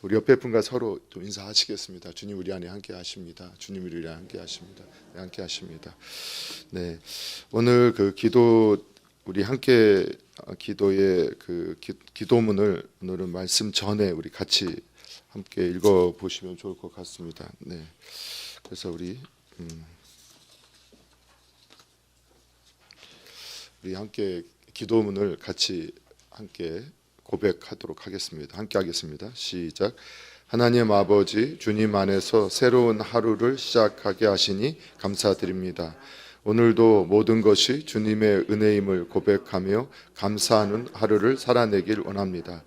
우리 옆에 분과 서로 좀 인사하시겠습니다. 주님 우리 안에 함께 하십니다. 주님 우리 안에 함께 하십니다. 네, 함께 하십니다. 네, 오늘 그 기도 우리 함께 기도의 그 기도문을 오늘은 말씀 전에 우리 같이 함께 읽어 보시면 좋을 것 같습니다. 네, 그래서 우리 함께 기도문을 같이 함께 고백하도록 하겠습니다. 함께 하겠습니다. 시작. 하나님 아버지, 주님 안에서 새로운 하루를 시작하게 하시니 감사드립니다. 오늘도 모든 것이 주님의 은혜임을 고백하며 감사하는 하루를 살아내길 원합니다.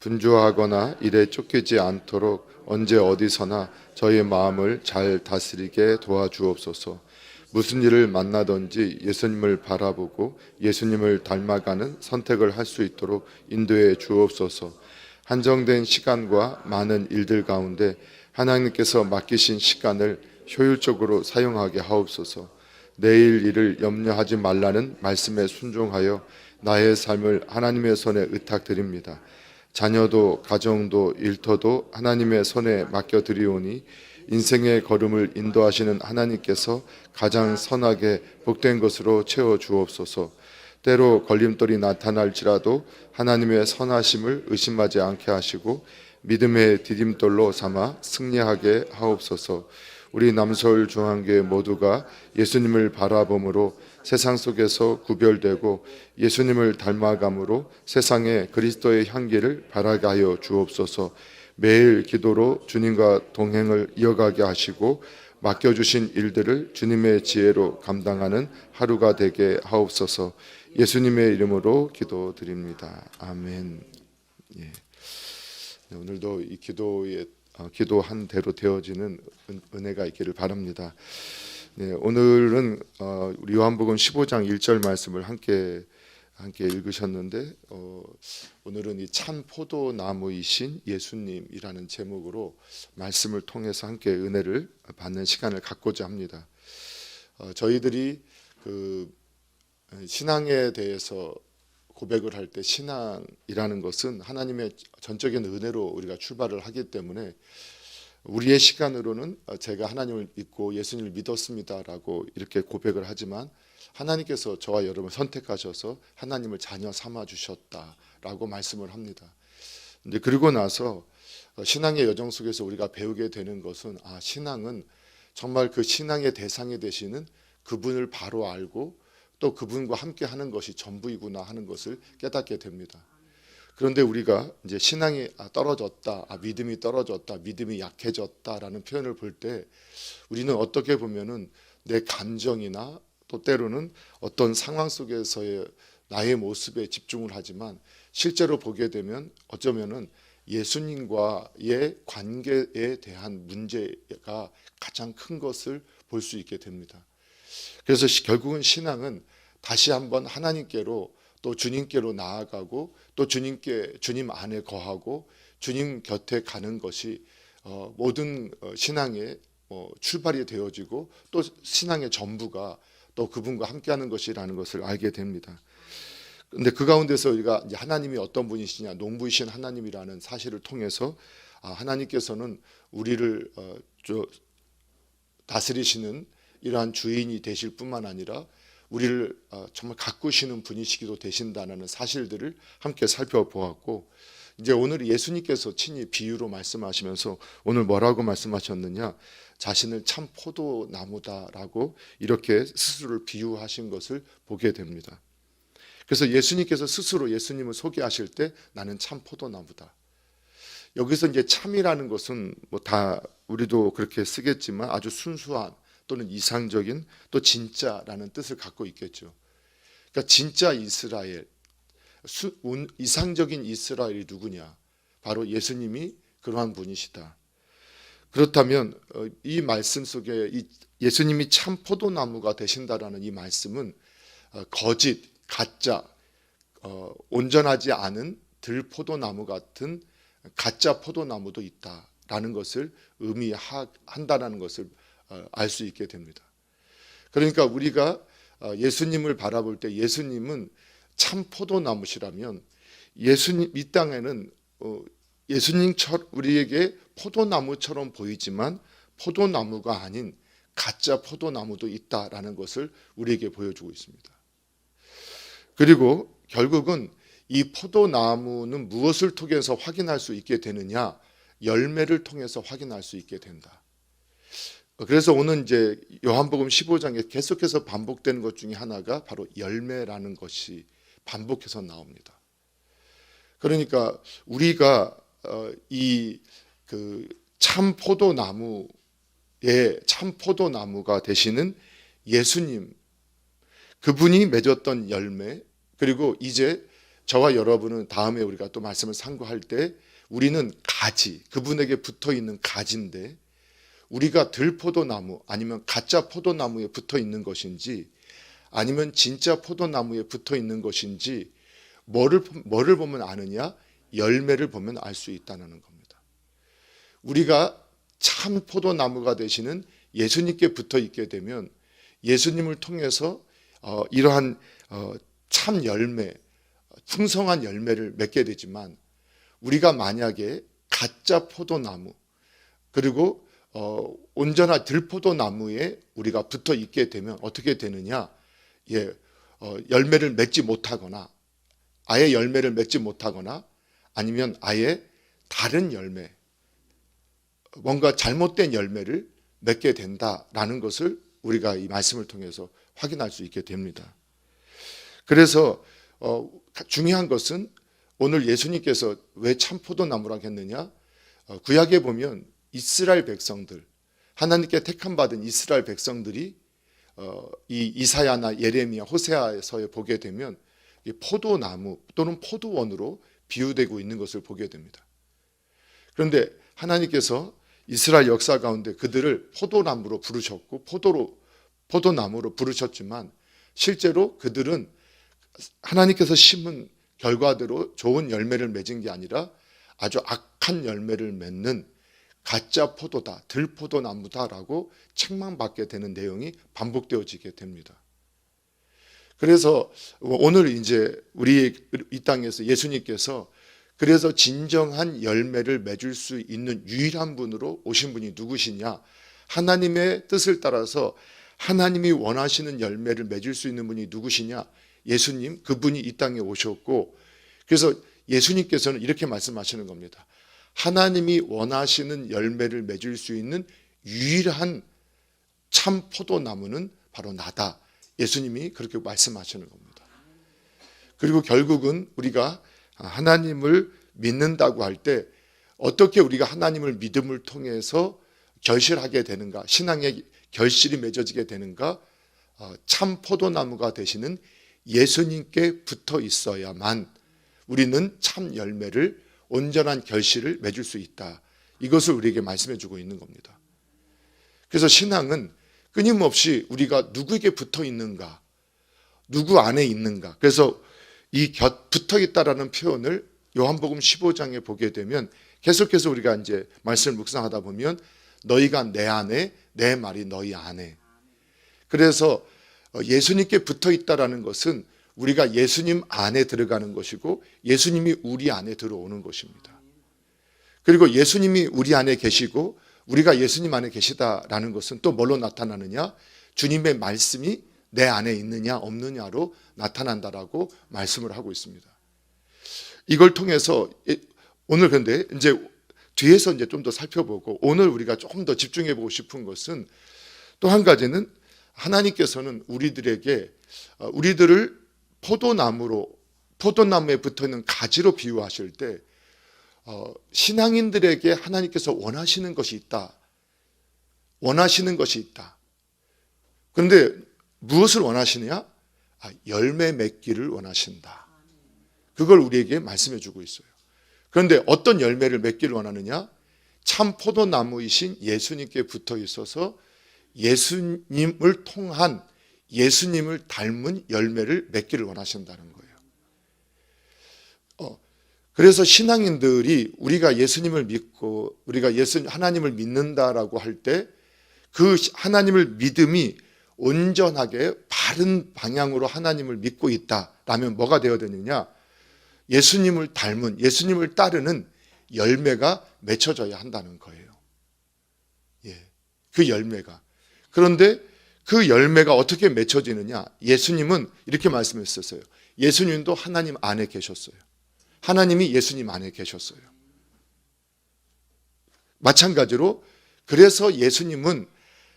분주하거나 일에 쫓기지 않도록 언제 어디서나 저의 마음을 잘 다스리게 도와주옵소서. 무슨 일을 만나든지 예수님을 바라보고 예수님을 닮아가는 선택을 할 수 있도록 인도해 주옵소서. 한정된 시간과 많은 일들 가운데 하나님께서 맡기신 시간을 효율적으로 사용하게 하옵소서. 내일 일을 염려하지 말라는 말씀에 순종하여 나의 삶을 하나님의 손에 의탁드립니다. 자녀도 가정도 일터도 하나님의 손에 맡겨드리오니 인생의 걸음을 인도하시는 하나님께서 가장 선하게 복된 것으로 채워주옵소서. 때로 걸림돌이 나타날지라도 하나님의 선하심을 의심하지 않게 하시고 믿음의 디딤돌로 삼아 승리하게 하옵소서. 우리 남서울 중앙교회 모두가 예수님을 바라봄으로 세상 속에서 구별되고 예수님을 닮아감으로 세상에 그리스도의 향기를 발하게 하여 주옵소서. 매일 기도로 주님과 동행을 이어가게 하시고 맡겨주신 일들을 주님의 지혜로 감당하는 하루가 되게 하옵소서. 예수님의 이름으로 기도드립니다. 아멘. 예. 오늘도 이 기도한 대로 되어지는 은혜가 있기를 바랍니다. 네, 오늘은 우리 요한복음 15장 1절 말씀을 함께 읽으셨는데 오늘은 이 참 포도나무이신 예수님이라는 제목으로 말씀을 통해서 함께 은혜를 받는 시간을 갖고자 합니다. 저희들이 그 신앙에 대해서 고백을 할 때 신앙이라는 것은 하나님의 전적인 은혜로 우리가 출발을 하기 때문에 우리의 시간으로는 제가 하나님을 믿고 예수님을 믿었습니다라고 이렇게 고백을 하지만 하나님께서 저와 여러분을 선택하셔서 하나님을 자녀 삼아 주셨다라고 말씀을 합니다. 근데 그리고 나서 신앙의 여정 속에서 우리가 배우게 되는 것은 신앙은 정말 그 신앙의 대상이 되시는 그분을 바로 알고 또 그분과 함께 하는 것이 전부이구나 하는 것을 깨닫게 됩니다. 그런데 우리가 이제 신앙이 떨어졌다, 믿음이 떨어졌다, 믿음이 약해졌다라는 표현을 볼 때 우리는 어떻게 보면은 내 감정이나 또 때로는 어떤 상황 속에서의 나의 모습에 집중을 하지만 실제로 보게 되면 어쩌면은 예수님과의 관계에 대한 문제가 가장 큰 것을 볼 수 있게 됩니다. 그래서 결국은 신앙은 다시 한번 하나님께로 또 주님께로 나아가고 또 주님 안에 거하고 주님 곁에 가는 것이 모든 신앙의 출발이 되어지고 또 신앙의 전부가 또 그분과 함께하는 것이라는 것을 알게 됩니다. 그런데 그 가운데서 우리가 이제 하나님이 어떤 분이시냐, 농부이신 하나님이라는 사실을 통해서 하나님께서는 우리를 다스리시는 이러한 주인이 되실 뿐만 아니라 우리를 정말 가꾸시는 분이시기도 되신다는 사실들을 함께 살펴보았고, 이제 오늘 예수님께서 친히 비유로 말씀하시면서 오늘 뭐라고 말씀하셨느냐, 자신을 참 포도나무다라고 이렇게 스스로를 비유하신 것을 보게 됩니다. 그래서 예수님께서 스스로 예수님을 소개하실 때 나는 참 포도나무다. 여기서 이제 참이라는 것은 뭐 다 우리도 그렇게 쓰겠지만 아주 순수한 또는 이상적인 또 진짜라는 뜻을 갖고 있겠죠. 그러니까 진짜 이스라엘, 이상적인 이스라엘이 누구냐? 바로 예수님이 그러한 분이시다. 그렇다면 이 말씀 속에 예수님이 참 포도나무가 되신다라는 이 말씀은 거짓, 가짜, 온전하지 않은 들포도나무 같은 가짜 포도나무도 있다라는 것을 의미한다는 것을 알 수 있게 됩니다. 그러니까 우리가 예수님을 바라볼 때 예수님은 참 포도나무시라면 예수님 이 땅에는 예수님처럼 우리에게 포도나무처럼 보이지만 포도나무가 아닌 가짜 포도나무도 있다라는 것을 우리에게 보여주고 있습니다. 그리고 결국은 이 포도나무는 무엇을 통해서 확인할 수 있게 되느냐? 열매를 통해서 확인할 수 있게 된다. 그래서 오늘 이제 요한복음 15장에 계속해서 반복되는 것 중에 하나가 바로 열매라는 것이 반복해서 나옵니다. 그러니까 우리가 이 참 포도나무의 참 포도나무가 되시는 예수님, 그분이 맺었던 열매, 그리고 이제 저와 여러분은 다음에 우리가 또 말씀을 상고할 때 우리는 가지, 그분에게 붙어 있는 가지인데 우리가 들포도나무 아니면 가짜 포도나무에 붙어 있는 것인지 아니면 진짜 포도나무에 붙어 있는 것인지 뭐를 보면 아느냐? 열매를 보면 알 수 있다는 겁니다. 우리가 참 포도나무가 되시는 예수님께 붙어 있게 되면 예수님을 통해서 이러한 참 열매, 풍성한 열매를 맺게 되지만 우리가 만약에 가짜 포도나무 그리고 온전한 들포도나무에 우리가 붙어 있게 되면 어떻게 되느냐? 열매를 맺지 못하거나 아예 열매를 맺지 못하거나 아니면 아예 다른 열매, 뭔가 잘못된 열매를 맺게 된다라는 것을 우리가 이 말씀을 통해서 확인할 수 있게 됩니다. 그래서 중요한 것은 오늘 예수님께서 왜 참 포도나무라고 했느냐? 구약에 보면 이스라엘 백성들, 하나님께 택함 받은 이스라엘 백성들이 이 이사야나 예레미야, 호세아에서 보게 되면 포도나무 또는 포도원으로 비유되고 있는 것을 보게 됩니다. 그런데 하나님께서 이스라엘 역사 가운데 그들을 포도나무로 부르셨고 포도나무로 부르셨지만 실제로 그들은 하나님께서 심은 결과대로 좋은 열매를 맺은 게 아니라 아주 악한 열매를 맺는 가짜 포도다, 들포도나무다라고 책망받게 되는 내용이 반복되어지게 됩니다. 그래서 오늘 이제 우리 이 땅에서 예수님께서 그래서 진정한 열매를 맺을 수 있는 유일한 분으로 오신 분이 누구시냐? 하나님의 뜻을 따라서 하나님이 원하시는 열매를 맺을 수 있는 분이 누구시냐? 예수님, 그분이 이 땅에 오셨고, 그래서 예수님께서는 이렇게 말씀하시는 겁니다. 하나님이 원하시는 열매를 맺을 수 있는 유일한 참 포도나무는 바로 나다. 예수님이 그렇게 말씀하시는 겁니다. 그리고 결국은 우리가 하나님을 믿는다고 할 때 어떻게 우리가 하나님을 믿음을 통해서 결실하게 되는가, 신앙의 결실이 맺어지게 되는가? 참 포도나무가 되시는 예수님께 붙어 있어야만 우리는 참 열매를, 온전한 결실을 맺을 수 있다. 이것을 우리에게 말씀해 주고 있는 겁니다. 그래서 신앙은 끊임없이 우리가 누구에게 붙어 있는가, 누구 안에 있는가. 그래서 이 붙어 있다라는 표현을 요한복음 15장에 보게 되면 계속해서 우리가 이제 말씀을 묵상하다 보면 너희가 내 안에, 내 말이 너희 안에. 그래서 예수님께 붙어 있다라는 것은 우리가 예수님 안에 들어가는 것이고 예수님이 우리 안에 들어오는 것입니다. 그리고 예수님이 우리 안에 계시고 우리가 예수님 안에 계시다라는 것은 또 뭘로 나타나느냐? 주님의 말씀이 내 안에 있느냐 없느냐로 나타난다라고 말씀을 하고 있습니다. 이걸 통해서 오늘 근데 이제 뒤에서 이제 좀 더 살펴보고 오늘 우리가 조금 더 집중해 보고 싶은 것은 또 한 가지는 하나님께서는 우리들에게 우리들을 포도나무에 붙어 있는 가지로 비유하실 때 신앙인들에게 하나님께서 원하시는 것이 있다. 원하시는 것이 있다. 그런데 무엇을 원하시느냐? 열매 맺기를 원하신다. 그걸 우리에게 말씀해 주고 있어요. 그런데 어떤 열매를 맺기를 원하느냐? 참 포도나무이신 예수님께 붙어 있어서 예수님을 통한 예수님을 닮은 열매를 맺기를 원하신다는 거예요. 그래서 신앙인들이 우리가 예수님을 믿고 우리가 하나님을 믿는다라고 할 때 그 하나님을 믿음이 온전하게 바른 방향으로 하나님을 믿고 있다라면 뭐가 되어야 되느냐? 예수님을 닮은, 예수님을 따르는 열매가 맺혀져야 한다는 거예요. 예, 그 열매가. 그런데 그 열매가 어떻게 맺혀지느냐? 예수님은 이렇게 말씀했었어요. 예수님도 하나님 안에 계셨어요. 하나님이 예수님 안에 계셨어요. 마찬가지로 그래서 예수님은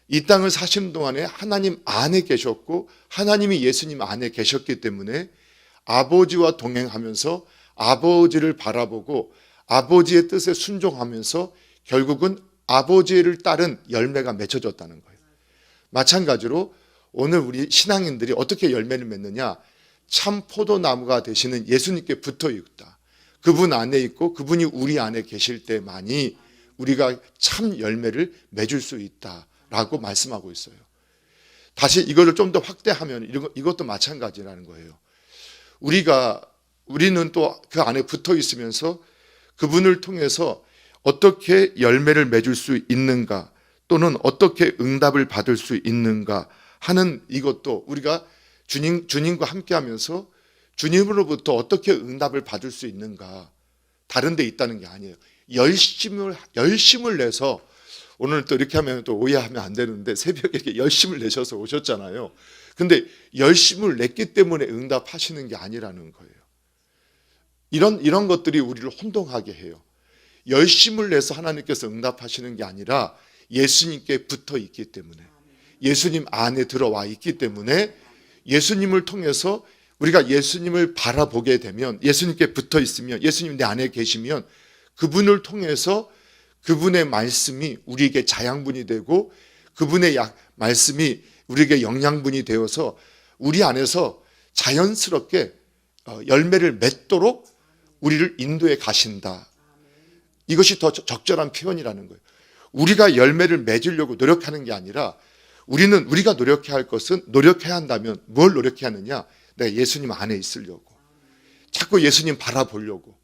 이 땅을 사시는 동안에 하나님 안에 계셨고 하나님이 예수님 안에 계셨기 때문에 아버지와 동행하면서 아버지를 바라보고 아버지의 뜻에 순종하면서 결국은 아버지를 따른 열매가 맺혀졌다는 거예요. 마찬가지로 오늘 우리 신앙인들이 어떻게 열매를 맺느냐? 참 포도나무가 되시는 예수님께 붙어 있다. 그분 안에 있고 그분이 우리 안에 계실 때만이 우리가 참 열매를 맺을 수 있다라고 말씀하고 있어요. 다시 이거를 좀 더 확대하면 이것도 마찬가지라는 거예요. 우리는 또 그 안에 붙어 있으면서 그분을 통해서 어떻게 열매를 맺을 수 있는가 또는 어떻게 응답을 받을 수 있는가 하는 이것도 우리가 주님과 함께 하면서 주님으로부터 어떻게 응답을 받을 수 있는가 다른 데 있다는 게 아니에요. 열심을 내서 오늘 또 이렇게 하면 또 오해하면 안 되는데 새벽에 이렇게 열심을 내셔서 오셨잖아요. 근데 열심을 냈기 때문에 응답하시는 게 아니라는 거예요. 이런 것들이 우리를 혼동하게 해요. 열심을 내서 하나님께서 응답하시는 게 아니라 예수님께 붙어 있기 때문에 예수님 안에 들어와 있기 때문에 예수님을 통해서 우리가 예수님을 바라보게 되면 예수님께 붙어 있으면 예수님 내 안에 계시면 그분을 통해서 그분의 말씀이 우리에게 자양분이 되고 그분의 말씀이 우리에게 영양분이 되어서 우리 안에서 자연스럽게 열매를 맺도록 우리를 인도해 가신다. 이것이 더 적절한 표현이라는 거예요. 우리가 열매를 맺으려고 노력하는 게 아니라 우리가 노력해야 한다면 뭘 노력해야 하느냐? 내가 예수님 안에 있으려고 자꾸 예수님 바라보려고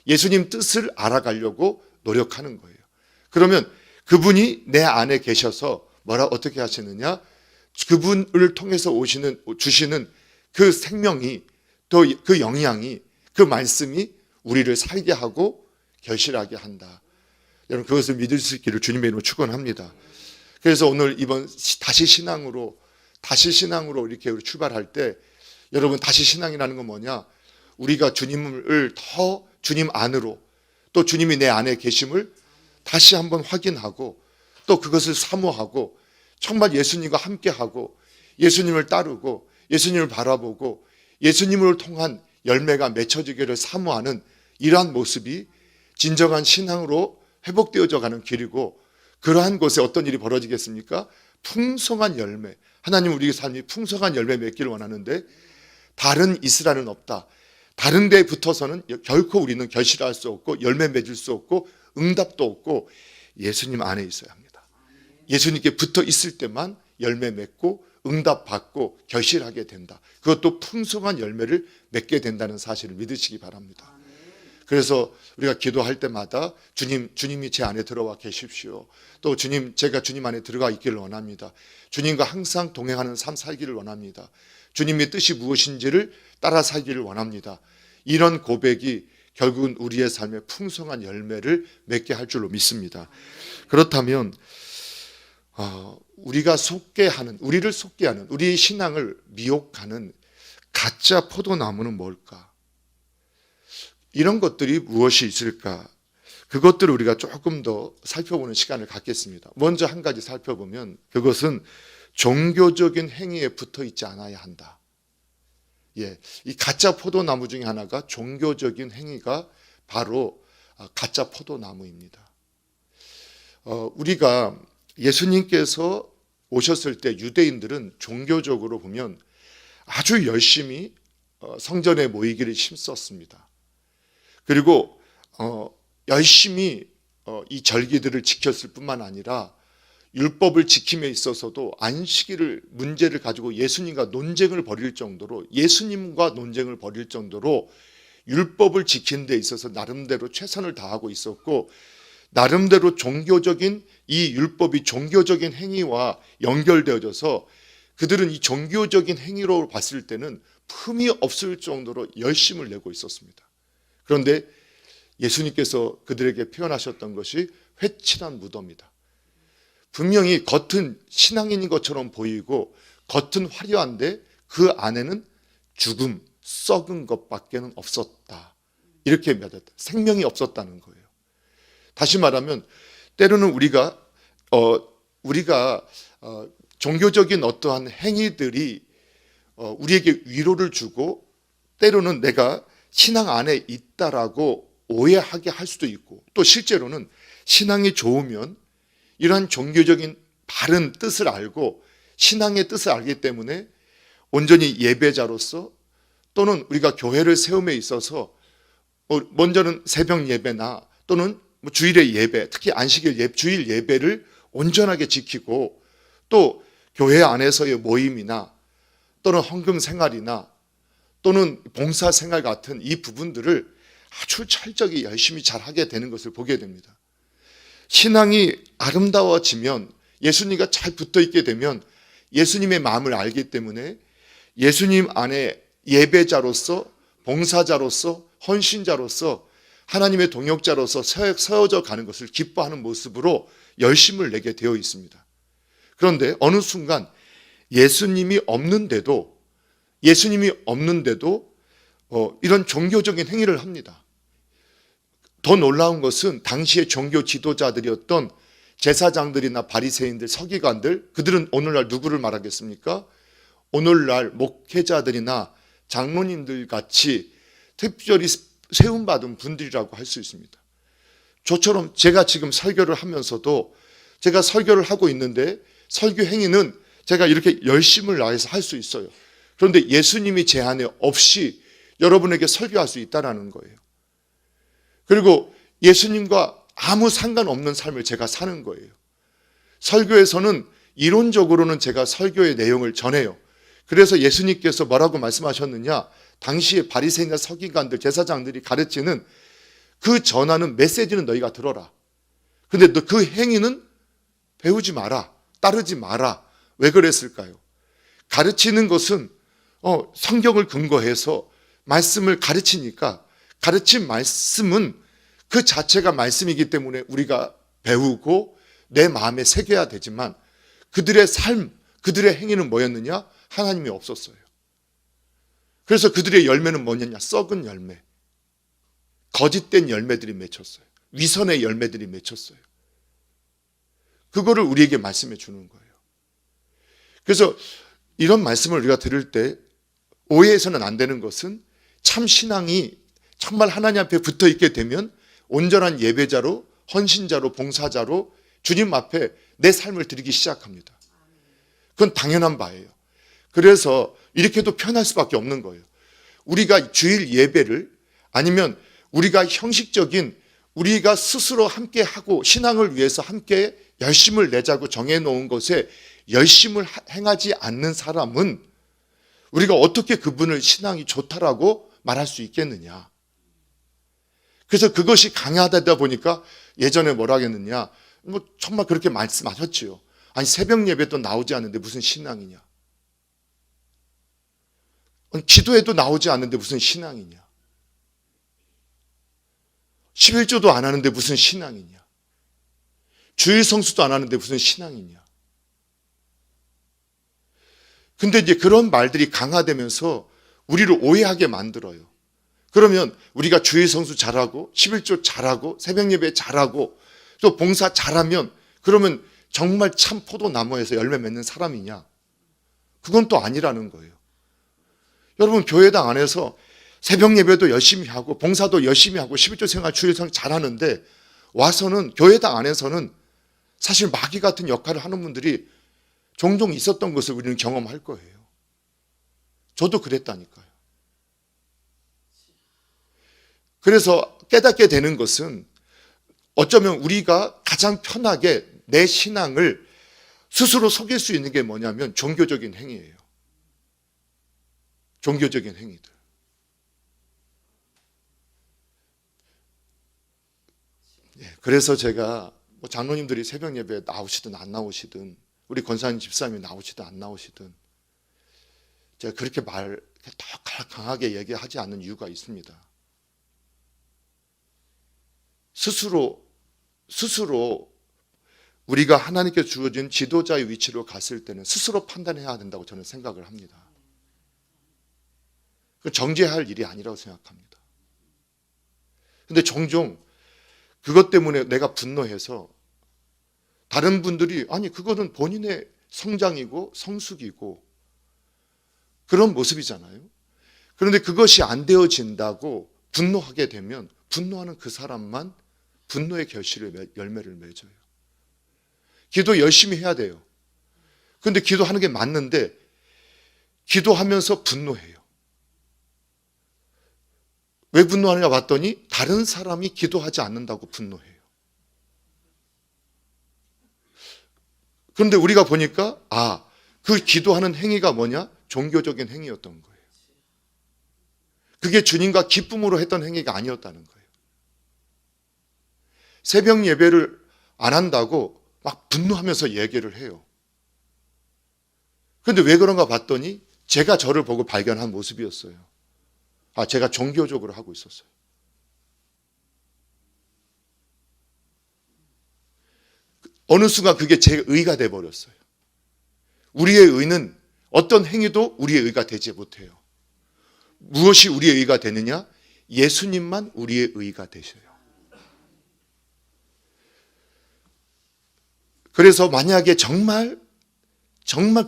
예수님 뜻을 알아가려고 노력하는 거예요. 그러면 그분이 내 안에 계셔서 어떻게 하시느냐? 그분을 통해서 주시는 그 생명이 또 그 영향이 그 말씀이 우리를 살게 하고 결실하게 한다. 여러분 그것을 믿을 수 있기를 주님의 이름으로 축원합니다. 그래서 오늘 이번 다시 신앙으로 이렇게 우리 출발할 때 여러분 다시 신앙이라는 건 뭐냐? 우리가 주님을 더 주님 안으로 또 주님이 내 안에 계심을 다시 한번 확인하고 또 그것을 사모하고 정말 예수님과 함께하고 예수님을 따르고 예수님을 바라보고 예수님을 통한 열매가 맺혀지기를 사모하는 이러한 모습이 진정한 신앙으로 회복되어져 가는 길이고 그러한 곳에 어떤 일이 벌어지겠습니까? 풍성한 열매. 하나님 우리 삶이 풍성한 열매 맺기를 원하는데 다른 이스라엘은 없다. 다른 데에 붙어서는 결코 우리는 결실할 수 없고 열매 맺을 수 없고 응답도 없고 예수님 안에 있어야 합니다. 예수님께 붙어 있을 때만 열매 맺고 응답 받고 결실하게 된다. 그것도 풍성한 열매를 맺게 된다는 사실을 믿으시기 바랍니다. 그래서 우리가 기도할 때마다 주님이 제 안에 들어와 계십시오. 또 제가 주님 안에 들어가 있기를 원합니다. 주님과 항상 동행하는 삶 살기를 원합니다. 주님의 뜻이 무엇인지를 따라 살기를 원합니다. 이런 고백이 결국은 우리의 삶에 풍성한 열매를 맺게 할 줄로 믿습니다. 그렇다면 우리를 속게 하는 우리 신앙을 미혹하는 가짜 포도나무는 뭘까? 이런 것들이 무엇이 있을까? 그것들을 우리가 조금 더 살펴보는 시간을 갖겠습니다. 먼저 한 가지 살펴보면 그것은 종교적인 행위에 붙어 있지 않아야 한다. 이 가짜 포도나무 중에 하나가 종교적인 행위가 바로 가짜 포도나무입니다. 우리가 예수님께서 오셨을 때 유대인들은 종교적으로 보면 아주 열심히 성전에 모이기를 힘썼습니다. 그리고 열심히 이 절기들을 지켰을 뿐만 아니라 율법을 지킴에 있어서도 안식일을 문제를 가지고 예수님과 논쟁을 벌일 정도로 율법을 지키는 데 있어서 나름대로 최선을 다하고 있었고 나름대로 종교적인 이 율법이 종교적인 행위와 연결되어져서 그들은 이 종교적인 행위로 봤을 때는 흠이 없을 정도로 열심을 내고 있었습니다. 그런데 예수님께서 그들에게 표현하셨던 것이 회칠한 무덤이다. 분명히 겉은 신앙인인 것처럼 보이고 겉은 화려한데 그 안에는 죽음, 썩은 것밖에는 없었다. 이렇게 말했다. 생명이 없었다는 거예요. 다시 말하면 때로는 우리가 종교적인 어떠한 행위들이 우리에게 위로를 주고 때로는 내가 신앙 안에 있다라고 오해하게 할 수도 있고, 또 실제로는 신앙이 좋으면 이러한 종교적인 바른 뜻을 알고 신앙의 뜻을 알기 때문에 온전히 예배자로서 또는 우리가 교회를 세움에 있어서 먼저는 새벽 예배나 또는 주일의 예배, 특히 안식일 주일 예배를 온전하게 지키고 또 교회 안에서의 모임이나 또는 헌금 생활이나 또는 봉사 생활 같은 이 부분들을 아주 철저히 열심히 잘 하게 되는 것을 보게 됩니다. 신앙이 아름다워지면, 예수님과 잘 붙어 있게 되면 예수님의 마음을 알기 때문에 예수님 안에 예배자로서, 봉사자로서, 헌신자로서, 하나님의 동역자로서 세워져 가는 것을 기뻐하는 모습으로 열심을 내게 되어 있습니다. 그런데 어느 순간 예수님이 없는데도 이런 종교적인 행위를 합니다. 더 놀라운 것은 당시의 종교 지도자들이었던 제사장들이나 바리새인들, 서기관들, 그들은 오늘날 누구를 말하겠습니까? 오늘날 목회자들이나 장로님들 같이 특별히 세움받은 분들이라고 할 수 있습니다. 저처럼 제가 지금 설교를 하면서도 제가 설교를 하고 있는데 설교 행위는 제가 이렇게 열심을 다해서 할 수 있어요. 그런데 예수님이 제 안에 없이 여러분에게 설교할 수 있다는 거예요. 그리고 예수님과 아무 상관없는 삶을 제가 사는 거예요. 설교에서는 이론적으로는 제가 설교의 내용을 전해요. 그래서 예수님께서 뭐라고 말씀하셨느냐? 당시에 바리새인과 서기관들, 제사장들이 가르치는 그 전하는 메시지는 너희가 들어라. 근데 너 그 행위는 배우지 마라. 따르지 마라. 왜 그랬을까요? 가르치는 것은 성경을 근거해서 말씀을 가르치니까, 가르친 말씀은 그 자체가 말씀이기 때문에 우리가 배우고 내 마음에 새겨야 되지만 그들의 삶, 그들의 행위는 뭐였느냐? 하나님이 없었어요. 그래서 그들의 열매는 뭐냐냐? 썩은 열매, 거짓된 열매들이 맺혔어요. 위선의 열매들이 맺혔어요. 그거를 우리에게 말씀해 주는 거예요. 그래서 이런 말씀을 우리가 들을 때 오해해서는 안 되는 것은, 참 신앙이 정말 하나님 앞에 붙어 있게 되면 온전한 예배자로, 헌신자로, 봉사자로 주님 앞에 내 삶을 드리기 시작합니다. 그건 당연한 바예요. 그래서 이렇게도 표현할 수밖에 없는 거예요. 우리가 주일 예배를, 아니면 우리가 형식적인, 우리가 스스로 함께 하고 신앙을 위해서 함께 열심을 내자고 정해놓은 것에 열심을 행하지 않는 사람은 우리가 어떻게 그분을 신앙이 좋다라고 말할 수 있겠느냐. 그래서 그것이 강하다 보니까 예전에 뭐라 하겠느냐, 정말 그렇게 말씀하셨지요. 아니 새벽 예배도 나오지 않는데 무슨 신앙이냐, 기도해도 나오지 않는데 무슨 신앙이냐, 11조도 안 하는데 무슨 신앙이냐, 주일 성수도 안 하는데 무슨 신앙이냐. 근데 이제 그런 말들이 강화되면서 우리를 오해하게 만들어요. 그러면 우리가 주일 성수 잘하고 11조 잘하고 새벽 예배 잘하고 또 봉사 잘하면 그러면 정말 참 포도나무에서 열매 맺는 사람이냐? 그건 또 아니라는 거예요. 여러분, 교회당 안에서 새벽 예배도 열심히 하고 봉사도 열심히 하고 11조 생활 주일 성수 잘하는데 와서는 교회당 안에서는 사실 마귀 같은 역할을 하는 분들이 종종 있었던 것을 우리는 경험할 거예요. 저도 그랬다니까요. 그래서 깨닫게 되는 것은 어쩌면 우리가 가장 편하게 내 신앙을 스스로 속일 수 있는 게 뭐냐면 종교적인 행위예요. 종교적인 행위들. 그래서 제가 장로님들이 새벽 예배에 나오시든 안 나오시든, 우리 권사님 집사님이 나오시든 안 나오시든 제가 그렇게 더 강하게 얘기하지 않는 이유가 있습니다. 스스로 우리가 하나님께 주어진 지도자의 위치로 갔을 때는 스스로 판단해야 된다고 저는 생각을 합니다. 정죄할 일이 아니라고 생각합니다. 근데 종종 그것 때문에 내가 분노해서 다른 분들이 아니 그거는 본인의 성장이고 성숙이고 그런 모습이잖아요. 그런데 그것이 안 되어진다고 분노하게 되면 분노하는 그 사람만 분노의 결실을 열매를 맺어요. 기도 열심히 해야 돼요. 그런데 기도하는 게 맞는데 기도하면서 분노해요. 왜 분노하느냐 봤더니 다른 사람이 기도하지 않는다고 분노해요. 그런데 우리가 보니까 그 기도하는 행위가 뭐냐? 종교적인 행위였던 거예요. 그게 주님과 기쁨으로 했던 행위가 아니었다는 거예요. 새벽 예배를 안 한다고 막 분노하면서 얘기를 해요. 그런데 왜 그런가 봤더니 제가 저를 보고 발견한 모습이었어요. 제가 종교적으로 하고 있었어요. 어느 순간 그게 제 의가 돼버렸어요. 우리의 의는 어떤 행위도 우리의 의가 되지 못해요. 무엇이 우리의 의가 되느냐? 예수님만 우리의 의가 되셔요. 그래서 만약에 정말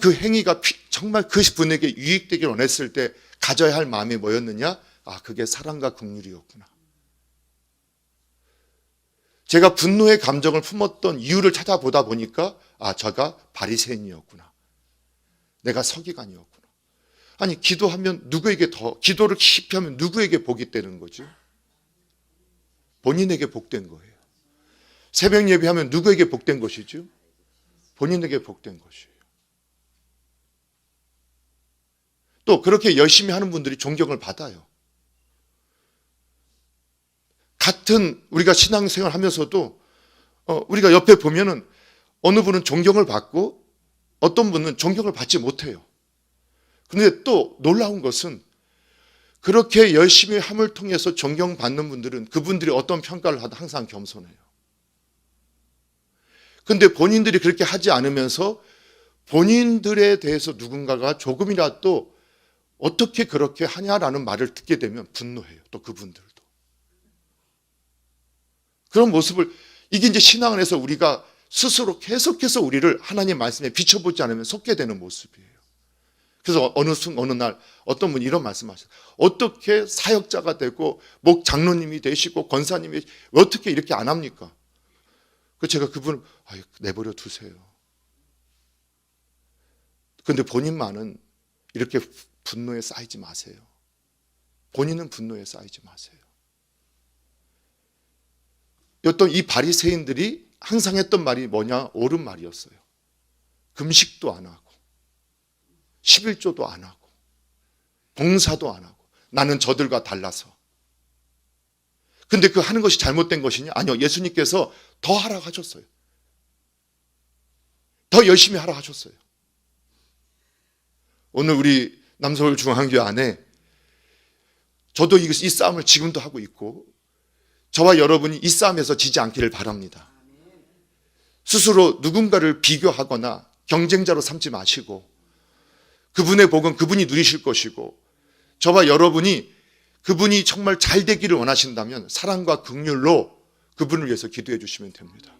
그 행위가 정말 그 분에게 유익되길 원했을 때 가져야 할 마음이 뭐였느냐? 그게 사랑과 긍휼이었구나. 제가 분노의 감정을 품었던 이유를 찾아보다 보니까 저가 바리새인이었구나. 내가 서기관이었구나. 아니 기도하면 누구에게 기도를 깊이 하면 누구에게 복이 되는 거죠? 본인에게 복된 거예요. 새벽 예배하면 누구에게 복된 것이죠? 본인에게 복된 것이에요. 또 그렇게 열심히 하는 분들이 존경을 받아요. 같은 우리가 신앙생활 하면서도 우리가 옆에 보면은 어느 분은 존경을 받고 어떤 분은 존경을 받지 못해요. 그런데 또 놀라운 것은 그렇게 열심히 함을 통해서 존경받는 분들은 그분들이 어떤 평가를 하든 항상 겸손해요. 그런데 본인들이 그렇게 하지 않으면서 본인들에 대해서 누군가가 조금이라도 어떻게 그렇게 하냐라는 말을 듣게 되면 분노해요. 또 그분들도. 그런 모습을 이게 이제 신앙 안에서 우리가 스스로 계속해서 우리를 하나님 말씀에 비춰보지 않으면 속게 되는 모습이에요. 그래서 어느 날 어떤 분이 이런 말씀하셨어요. 어떻게 사역자가 되고 목 장로님이 되시고 권사님이 어떻게 이렇게 안 합니까? 제가 그분을 내버려 두세요. 그런데 본인만은 이렇게 분노에 쌓이지 마세요. 본인은 분노에 쌓이지 마세요. 어떤 이 바리새인들이 항상 했던 말이 뭐냐? 옳은 말이었어요. 금식도 안 하고 11조도 안 하고 봉사도 안 하고 나는 저들과 달라서. 근데 그 하는 것이 잘못된 것이냐? 아니요. 예수님께서 더 하라고 하셨어요. 더 열심히 하라고 하셨어요. 오늘 우리 남서울중앙교회 안에 저도 이 싸움을 지금도 하고 있고 저와 여러분이 이 싸움에서 지지 않기를 바랍니다. 스스로 누군가를 비교하거나 경쟁자로 삼지 마시고 그분의 복은 그분이 누리실 것이고 저와 여러분이 그분이 정말 잘 되기를 원하신다면 사랑과 긍휼로 그분을 위해서 기도해 주시면 됩니다.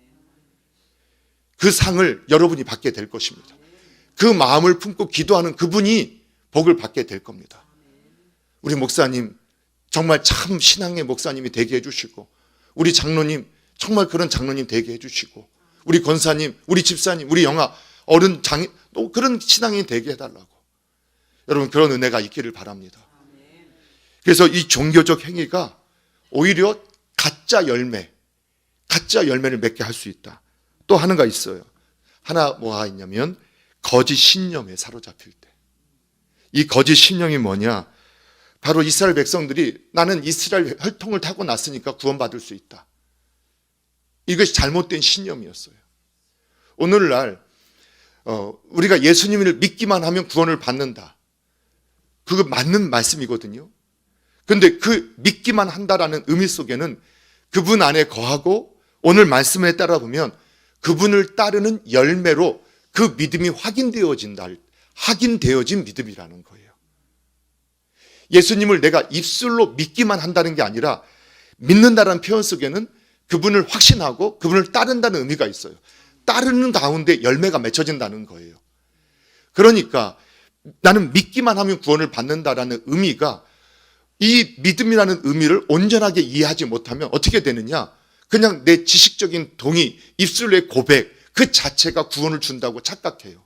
그 상을 여러분이 받게 될 것입니다. 그 마음을 품고 기도하는 그분이 복을 받게 될 겁니다. 우리 목사님 정말 참 신앙의 목사님이 되게 해주시고 우리 장로님 정말 그런 장로님 되게 해주시고 우리 권사님, 우리 집사님, 우리 영아 어른 장인 또 그런 신앙인이 되게 해달라고 여러분 그런 은혜가 있기를 바랍니다. 그래서 이 종교적 행위가 오히려 가짜 열매를 맺게 할 수 있다. 또 하나가 있어요. 하나 뭐가 있냐면 거짓 신념에 사로잡힐 때. 이 거짓 신념이 뭐냐? 바로 이스라엘 백성들이 나는 이스라엘 혈통을 타고 났으니까 구원받을 수 있다. 이것이 잘못된 신념이었어요. 오늘날 우리가 예수님을 믿기만 하면 구원을 받는다. 그거 맞는 말씀이거든요. 그런데 그 믿기만 한다라는 의미 속에는 그분 안에 거하고 오늘 말씀에 따라 보면 그분을 따르는 열매로 그 믿음이 확인되어진 믿음이라는 거예요. 예수님을 내가 입술로 믿기만 한다는 게 아니라 믿는다는 표현 속에는 그분을 확신하고 그분을 따른다는 의미가 있어요. 따르는 가운데 열매가 맺혀진다는 거예요. 그러니까 나는 믿기만 하면 구원을 받는다라는 의미가, 이 믿음이라는 의미를 온전하게 이해하지 못하면 어떻게 되느냐? 그냥 내 지식적인 동의, 입술의 고백 그 자체가 구원을 준다고 착각해요.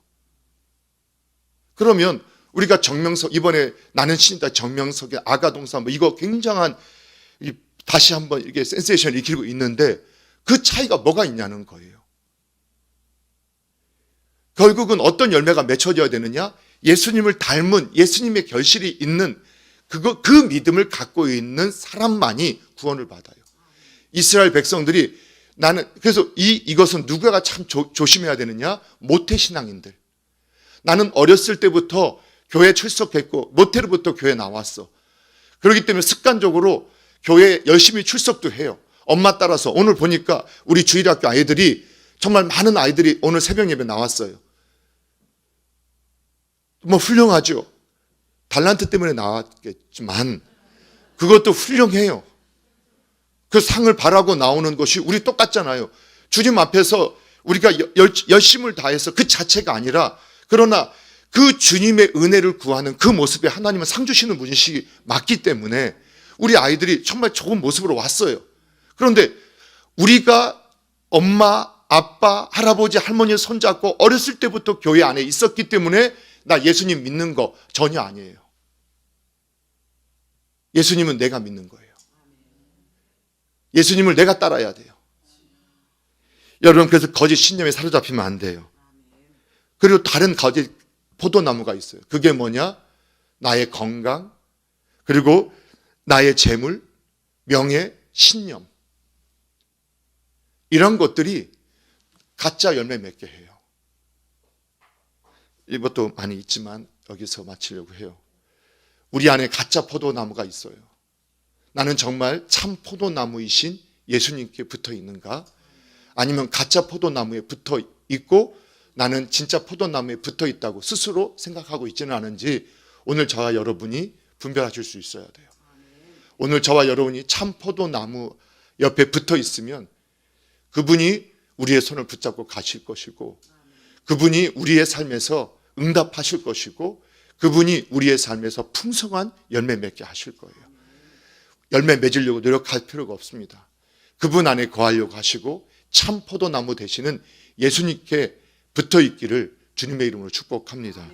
그러면 우리가 정명석, 이번에 나는 신이다 정명석의 아가동사 이거 굉장한, 다시 한번 이게 센세이션을 일으키고 있는데 그 차이가 뭐가 있냐는 거예요. 결국은 어떤 열매가 맺혀져야 되느냐? 예수님을 닮은 예수님의 결실이 있는 그 믿음을 갖고 있는 사람만이 구원을 받아요. 이스라엘 백성들이, 그래서 이것은 누가 참 조심해야 되느냐? 모태신앙인들. 나는 어렸을 때부터 교회 출석했고 모태로부터 교회 나왔어. 그렇기 때문에 습관적으로 교회에 열심히 출석도 해요. 엄마 따라서. 오늘 보니까 우리 주일학교 아이들이, 정말 많은 아이들이 오늘 새벽 예배 나왔어요. 훌륭하죠. 달란트 때문에 나왔겠지만 그것도 훌륭해요. 그 상을 바라고 나오는 것이 우리 똑같잖아요. 주님 앞에서 우리가 열심을 다해서 그 자체가 아니라, 그러나 그 주님의 은혜를 구하는 그 모습에 하나님은 상 주시는 분이시 맞기 때문에 우리 아이들이 정말 좋은 모습으로 왔어요. 그런데 우리가 엄마, 아빠, 할아버지, 할머니를 손잡고 어렸을 때부터 교회 안에 있었기 때문에 나 예수님 믿는 거 전혀 아니에요. 예수님은 내가 믿는 거예요. 예수님을 내가 따라야 돼요. 여러분, 그래서 거짓 신념에 사로잡히면 안 돼요. 그리고 다른 거짓 포도나무가 있어요. 그게 뭐냐? 나의 건강, 그리고 나의 재물, 명예, 신념. 이런 것들이 가짜 열매 맺게 해요. 이것도 많이 있지만 여기서 마치려고 해요. 우리 안에 가짜 포도나무가 있어요. 나는 정말 참 포도나무이신 예수님께 붙어 있는가? 아니면 가짜 포도나무에 붙어 있고 나는 진짜 포도나무에 붙어 있다고 스스로 생각하고 있지는 않은지 오늘 저와 여러분이 분별하실 수 있어야 돼요. 오늘 저와 여러분이 참 포도나무 옆에 붙어 있으면 그분이 우리의 손을 붙잡고 가실 것이고, 그분이 우리의 삶에서 응답하실 것이고, 그분이 우리의 삶에서 풍성한 열매 맺게 하실 거예요. 열매 맺으려고 노력할 필요가 없습니다. 그분 안에 거하려고 하시고 참 포도나무 되시는 예수님께 붙어 있기를 주님의 이름으로 축복합니다.